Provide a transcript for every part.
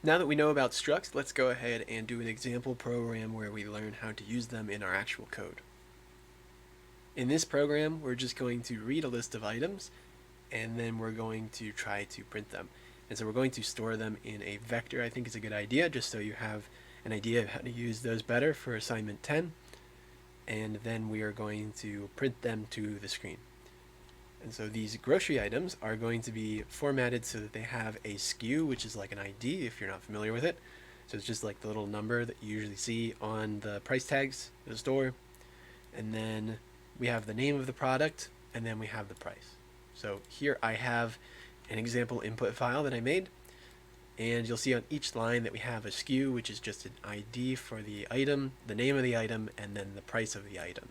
Now that we know about structs, let's go ahead and do an example program where we learn how to use them in our actual code. In this program, we're just going to read a list of items, and then we're going to try to print them. And so we're going to store them in a vector. I think is a good idea, just so you have an idea of how to use those better for assignment 10. And then we are going to print them to the screen. And so these grocery items are going to be formatted so that they have a SKU, which is like an ID if you're not familiar with it. So it's just like the little number that you usually see on the price tags in the store. And then we have the name of the product, and then we have the price. So here I have an example input file that I made, and you'll see on each line that we have a SKU, which is just an ID for the item, the name of the item, and then the price of the item.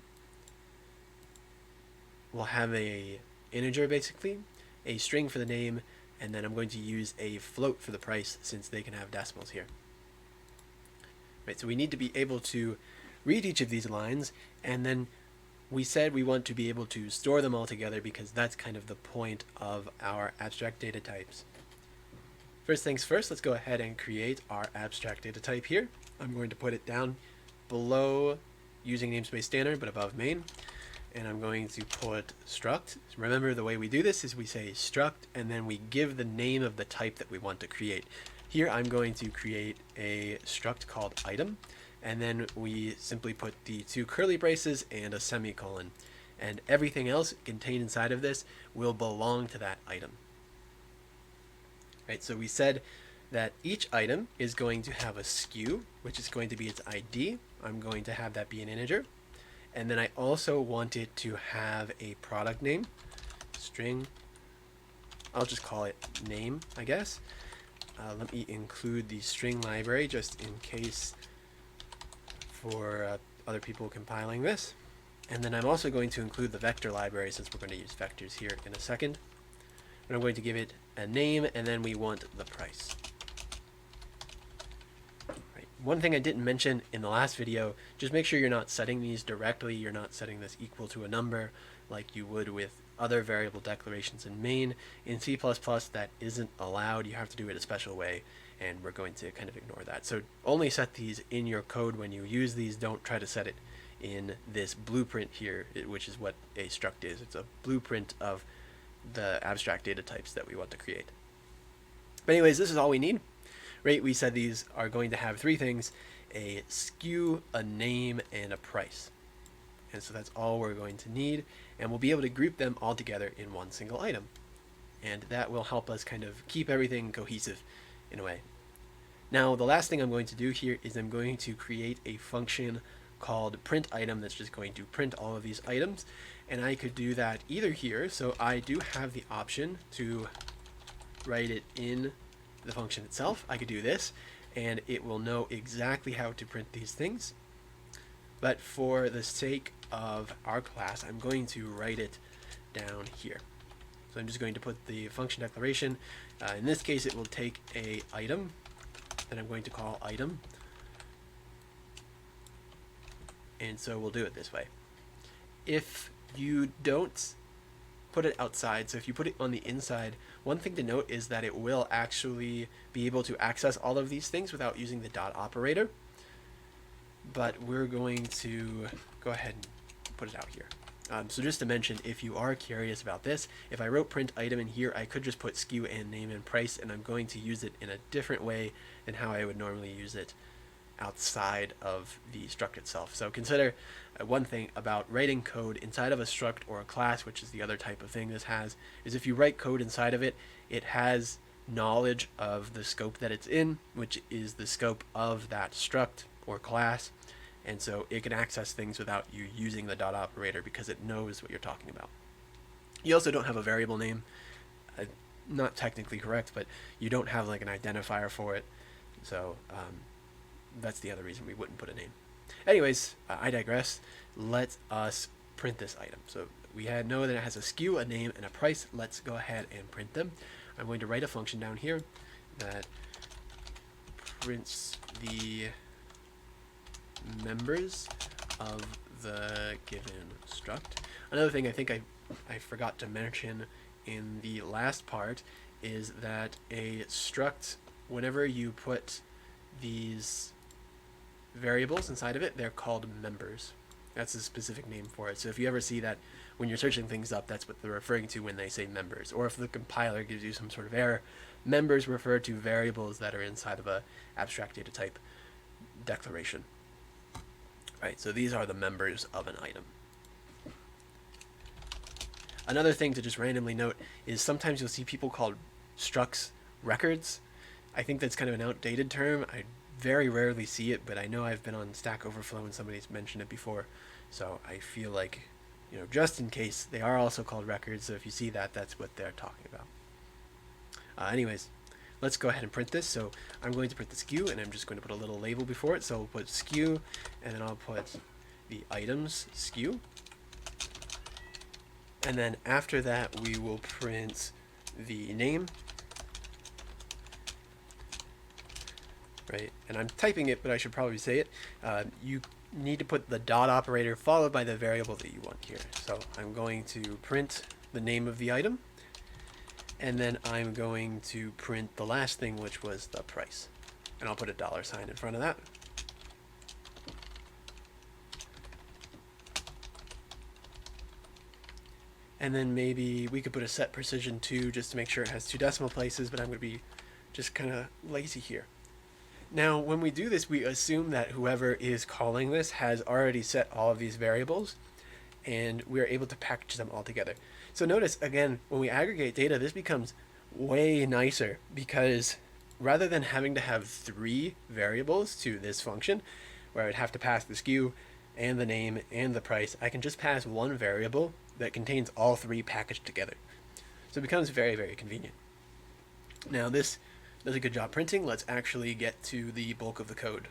We'll have a integer, basically, a string for the name, and then I'm going to use a float for the price since they can have decimals here. Right, so we need to be able to read each of these lines, and then we said we want to be able to store them all together because that's kind of the point of our abstract data types. First things first, let's go ahead and create our abstract data type here. I'm going to put it down below using namespace standard but above main. And I'm going to put struct. Remember, the way we do this is we say struct and then we give the name of the type that we want to create. Here I'm going to create a struct called item, and then we simply put the two curly braces and a semicolon, and everything else contained inside of this will belong to that item. Right, so we said that each item is going to have a SKU, which is going to be its ID. I'm going to have that be an integer. And then I also want it to have a product name, string. I'll just call it name, I guess. Let me include the string library just in case for other people compiling this. And then I'm also going to include the vector library since we're going to use vectors here in a second. And I'm going to give it a name, and then we want the price. One thing I didn't mention in the last video, just make sure you're not setting these directly. You're not setting this equal to a number like you would with other variable declarations in main. In C++, that isn't allowed. You have to do it a special way, and we're going to kind of ignore that. So only set these in your code when you use these. Don't try to set it in this blueprint here, which is what a struct is. It's a blueprint of the abstract data types that we want to create. But anyways, this is all we need. Right, we said these are going to have three things: a SKU, a name, and a price. And so that's all we're going to need, and we'll be able to group them all together in one single item. And that will help us kind of keep everything cohesive in a way. Now, the last thing I'm going to do here is I'm going to create a function called print item that's just going to print all of these items. And I could do that either here, so I do have the option to write it in the function itself. I could do this and it will know exactly how to print these things, but for the sake of our class I'm going to write it down here. So I'm just going to put the function declaration. In this case it will take a item that I'm going to call item, and so we'll do it this way. If you don't put it outside, so if you put it on the inside, one thing to note is that it will actually be able to access all of these things without using the dot operator. But we're going to go ahead and put it out here. So just to mention, if you are curious about this, if I wrote print item in here, I could just put SKU and name and price, and I'm going to use it in a different way than how I would normally use it outside of the struct itself. So consider one thing about writing code inside of a struct or a class, which is the other type of thing this has, is if you write code inside of it, it has knowledge of the scope that it's in, which is the scope of that struct or class, and so it can access things without you using the dot operator because it knows what you're talking about. You also don't have a variable name, not technically correct, but you don't have like an identifier for it, so that's the other reason we wouldn't put a name. Anyways, I digress. Let us print this item. So we know that it has a SKU, a name, and a price. Let's go ahead and print them. I'm going to write a function down here that prints the members of the given struct. Another thing I think I forgot to mention in the last part is that a struct whenever you put these variables inside of it, they're called members. That's a specific name for it. So if you ever see that when you're searching things up, that's what they're referring to when they say members. Or if the compiler gives you some sort of error, members refer to variables that are inside of a abstract data type declaration. Right, so these are the members of an item. Another thing to just randomly note is sometimes you'll see people call structs records. I think that's kind of an outdated term. I very rarely see it, but I know I've been on Stack Overflow and somebody's mentioned it before. So I feel like, just in case, they are also called records. So if you see that, that's what they're talking about. Anyways, let's go ahead and print this. So I'm going to print the SKU, and I'm just going to put a little label before it. So I'll put SKU, and then I'll put the items SKU. And then after that, we will print the name. Right, and I'm typing it, but I should probably say it. You need to put the dot operator followed by the variable that you want here. So I'm going to print the name of the item, and then I'm going to print the last thing, which was the price. And I'll put a $sign in front of that. And then maybe we could put a set precision 2 just to make sure it has 2 decimal places, but I'm going to be just kind of lazy here. Now, when we do this, we assume that whoever is calling this has already set all of these variables, and we're able to package them all together. So notice, again, when we aggregate data, this becomes way nicer, because rather than having to have 3 variables to this function, where I'd have to pass the SKU and the name and the price, I can just pass 1 variable that contains all 3 packaged together. So it becomes very, very convenient. Now this does a good job printing. Let's actually get to the bulk of the code.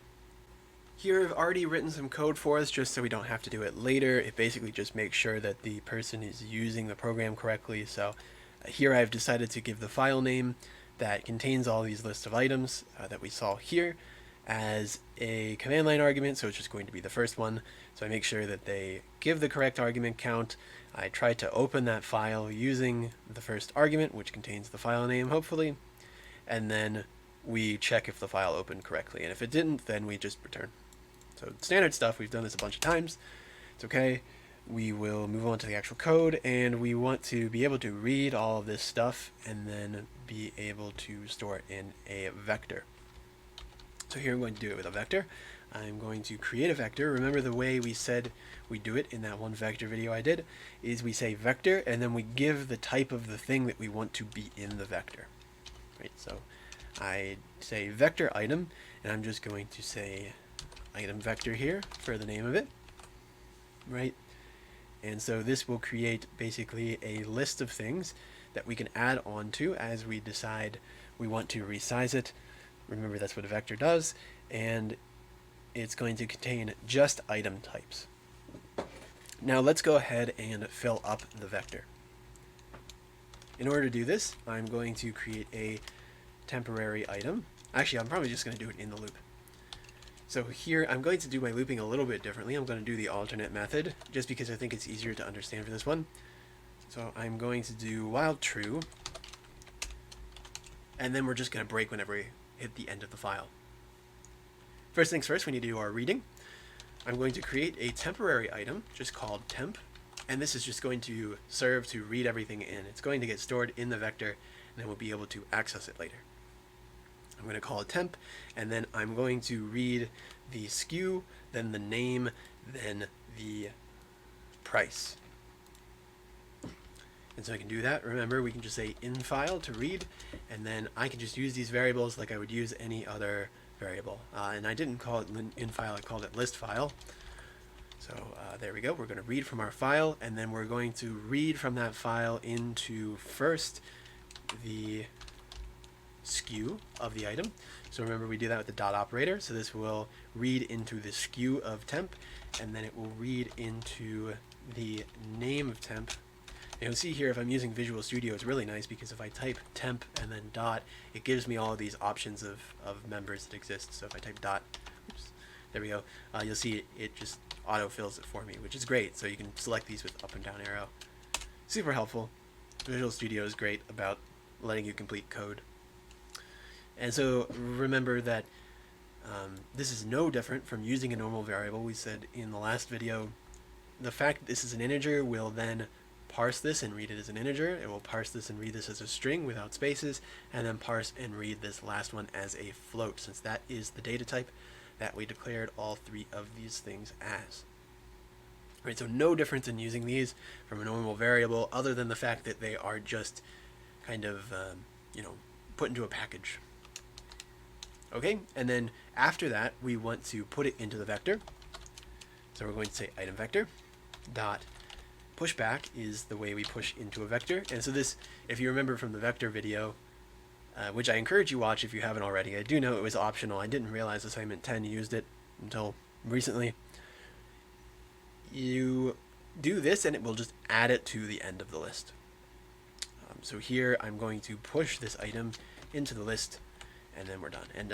Here I've already written some code for us just so we don't have to do it later. It basically just makes sure that the person is using the program correctly. So here I've decided to give the file name that contains all these lists of items that we saw here as a command line argument, so it's just going to be the first one. So I make sure that they give the correct argument count. I try to open that file using the first argument, which contains the file name, hopefully. And then we check if the file opened correctly. And if it didn't, then we just return. So standard stuff, we've done this a bunch of times. It's okay. We will move on to the actual code, and we want to be able to read all of this stuff and then be able to store it in a vector. So here I'm going to do it with a vector. I'm going to create a vector. Remember the way we said we do it in that one vector video I did is we say vector, and then we give the type of the thing that we want to be in the vector. Right, so I say vector item, and I'm just going to say item vector here for the name of it, right? And so this will create basically a list of things that we can add on to as we decide we want to resize it. Remember, that's what a vector does, and it's going to contain just item types. Now let's go ahead and fill up the vector. In order to do this, I'm going to create a temporary item. Actually, I'm probably just going to do it in the loop. So here, I'm going to do my looping a little bit differently. I'm going to do the alternate method, just because I think it's easier to understand for this one. So I'm going to do while true, and then we're just going to break whenever we hit the end of the file. First things first, we need to do our reading. I'm going to create a temporary item, just called temp, and this is just going to serve to read everything in. It's going to get stored in the vector, and then we'll be able to access it later. I'm going to call it temp, and then I'm going to read the SKU, then the name, then the price. And so I can do that. Remember, we can just say in file to read, and then I can just use these variables like I would use any other variable. And I didn't call it in file, I called it list file. So there we go. We're going to read from our file, and then we're going to read from that file into first the SKU of the item. So remember, we do that with the dot operator. So this will read into the SKU of temp, and then it will read into the name of temp. And you'll see here, if I'm using Visual Studio, it's really nice because if I type temp and then dot, it gives me all of these options of members that exist. So if I type dot, oops, there we go, you'll see it just auto-fills it for me, which is great. So you can select these with up and down arrow. Super helpful. Visual Studio is great about letting you complete code. And so remember that this is no different from using a normal variable. We said in the last video, the fact that this is an integer will then parse this and read it as an integer. It will parse this and read this as a string without spaces, and then parse and read this last one as a float, since that is the data type that we declared all three of these things as. Right, so no difference in using these from a normal variable, other than the fact that they are just kind of, put into a package. Okay, and then after that, we want to put it into the vector. So we're going to say item vector dot pushback is the way we push into a vector. And so this, if you remember from the vector video, which I encourage you watch if you haven't already. I do know it was optional. I didn't realize assignment 10 used it until recently. You do this and it will just add it to the end of the list. So here I'm going to push this item into the list, and then we're done. And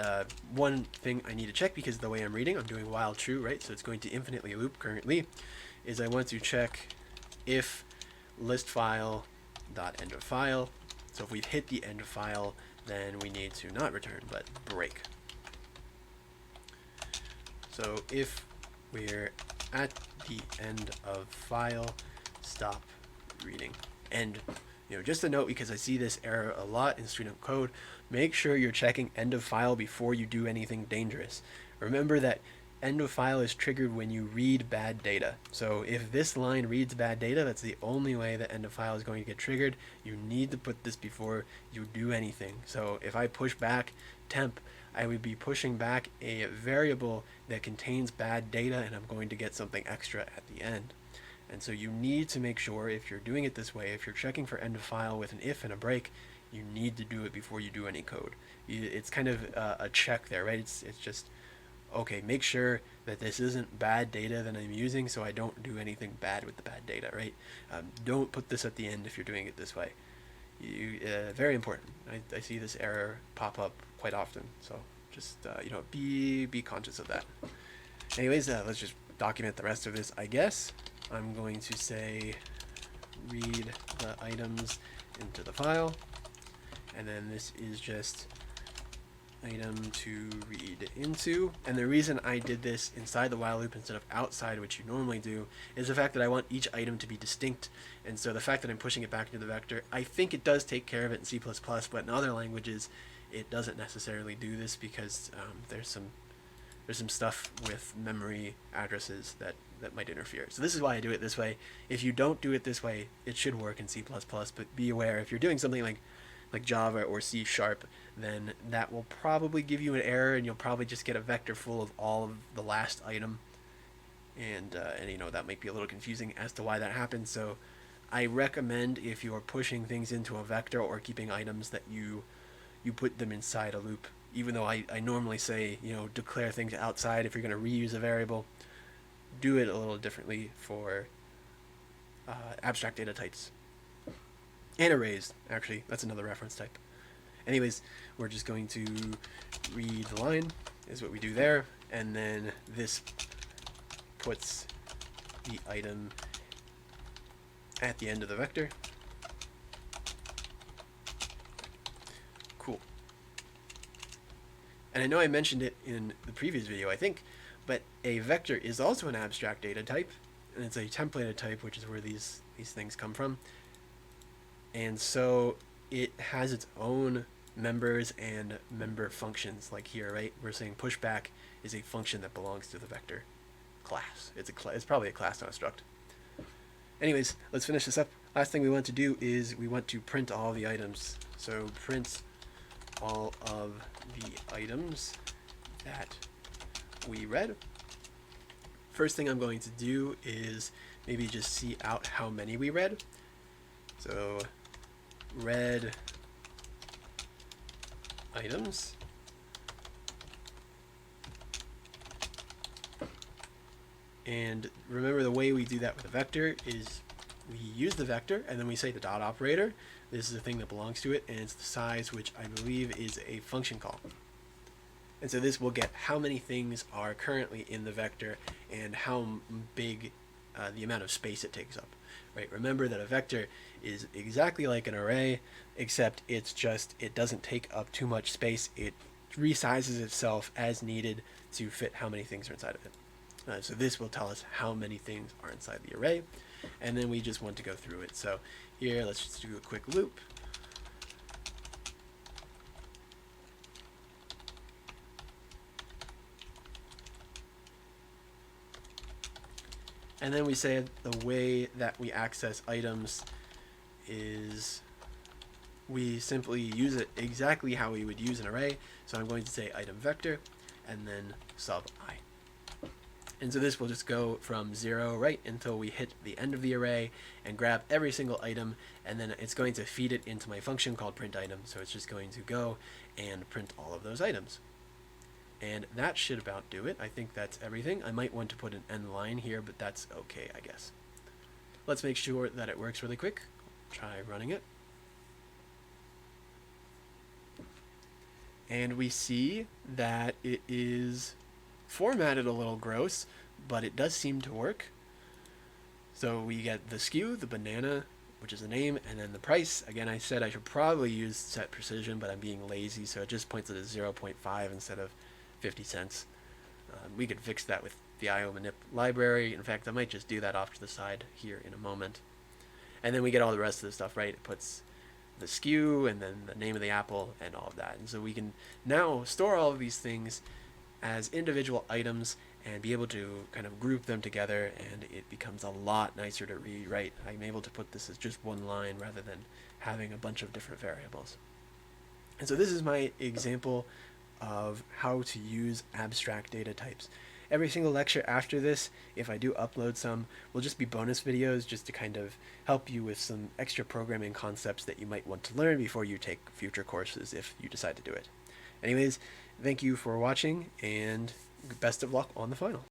one thing I need to check, because the way I'm reading, I'm doing while true, right? So it's going to infinitely loop currently, is I want to check if list file dot end of file. So if we've hit the end of file, then we need to not return, but break. So if we're at the end of file, stop reading. And just a note, because I see this error a lot in student code, make sure you're checking end of file before you do anything dangerous. Remember that end of file is triggered when you read bad data. So if this line reads bad data, that's the only way that end of file is going to get triggered. You need to put this before you do anything. So if I push back temp, I would be pushing back a variable that contains bad data, and I'm going to get something extra at the end. And so you need to make sure, if you're doing it this way, if you're checking for end of file with an if and a break, you need to do it before you do any code. It's kind of a check there, right? It's just, okay, make sure that this isn't bad data that I'm using, so I don't do anything bad with the bad data, right? Don't put this at the end if you're doing it this way. Very important. I see this error pop up quite often, so just be conscious of that. Anyways, let's just document the rest of this, I guess. I'm going to say read the items into the file, and then this is just item to read into. And the reason I did this inside the while loop instead of outside, which you normally do, is the fact that I want each item to be distinct. And so the fact that I'm pushing it back into the vector, I think it does take care of it in C++, but in other languages it doesn't necessarily do this, because there's some stuff with memory addresses that might interfere. So this is why I do it this way. If you don't do it this way, it should work in C++, but be aware, if you're doing something like Java or C#, then that will probably give you an error, and you'll probably just get a vector full of all of the last item, and that might be a little confusing as to why that happens. So I recommend, if you're pushing things into a vector or keeping items, that you put them inside a loop. Even though I normally say, declare things outside if you're going to reuse a variable, do it a little differently for abstract data types. And arrays, actually, that's another reference type. Anyways, we're just going to read the line, is what we do there, and then this puts the item at the end of the vector. Cool. And I know I mentioned it in the previous video, I think, but a vector is also an abstract data type, and it's a templated type, which is where these things come from. And so it has its own members and member functions, like here, right? We're saying pushback is a function that belongs to the vector class. It's probably a class, not a struct. Anyways, let's finish this up. Last thing we want to do is we want to print all the items. So print all of the items that we read. First thing I'm going to do is maybe just see out how many we read. So read items, and remember, the way we do that with a vector is we use the vector and then we say the dot operator. This is the thing that belongs to it, and it's the size, which I believe is a function call. And so this will get how many things are currently in the vector and how big the amount of space it takes up. right? Remember that a vector is exactly like an array, except it doesn't take up too much space. It resizes itself as needed to fit how many things are inside of it. So this will tell us how many things are inside the array, and then we just want to go through it. So here, let's just do a quick loop. And then we say the way that we access items is we simply use it exactly how we would use an array. So I'm going to say item vector and then sub I. And so this will just go from 0 right until we hit the end of the array and grab every single item, and then it's going to feed it into my function called print item. So it's just going to go and print all of those items. And that should about do it. I think that's everything. I might want to put an end line here, but that's okay, I guess. Let's make sure that it works really quick. Try running it. And we see that it is formatted a little gross, but it does seem to work. So we get the SKU, the banana, which is the name, and then the price. Again, I said I should probably use set precision, but I'm being lazy, so it just points it at 0.5 instead of 50 cents. We could fix that with the IOmanip library. In fact, I might just do that off to the side here in a moment. And then we get all the rest of the stuff, right? It puts the SKU and then the name of the apple and all of that. And so we can now store all of these things as individual items and be able to kind of group them together, and it becomes a lot nicer to rewrite. I'm able to put this as just one line rather than having a bunch of different variables. And so this is my example of how to use abstract data types. Every single lecture after this, if I do upload some, will just be bonus videos just to kind of help you with some extra programming concepts that you might want to learn before you take future courses if you decide to do it. Anyways, thank you for watching, and best of luck on the final.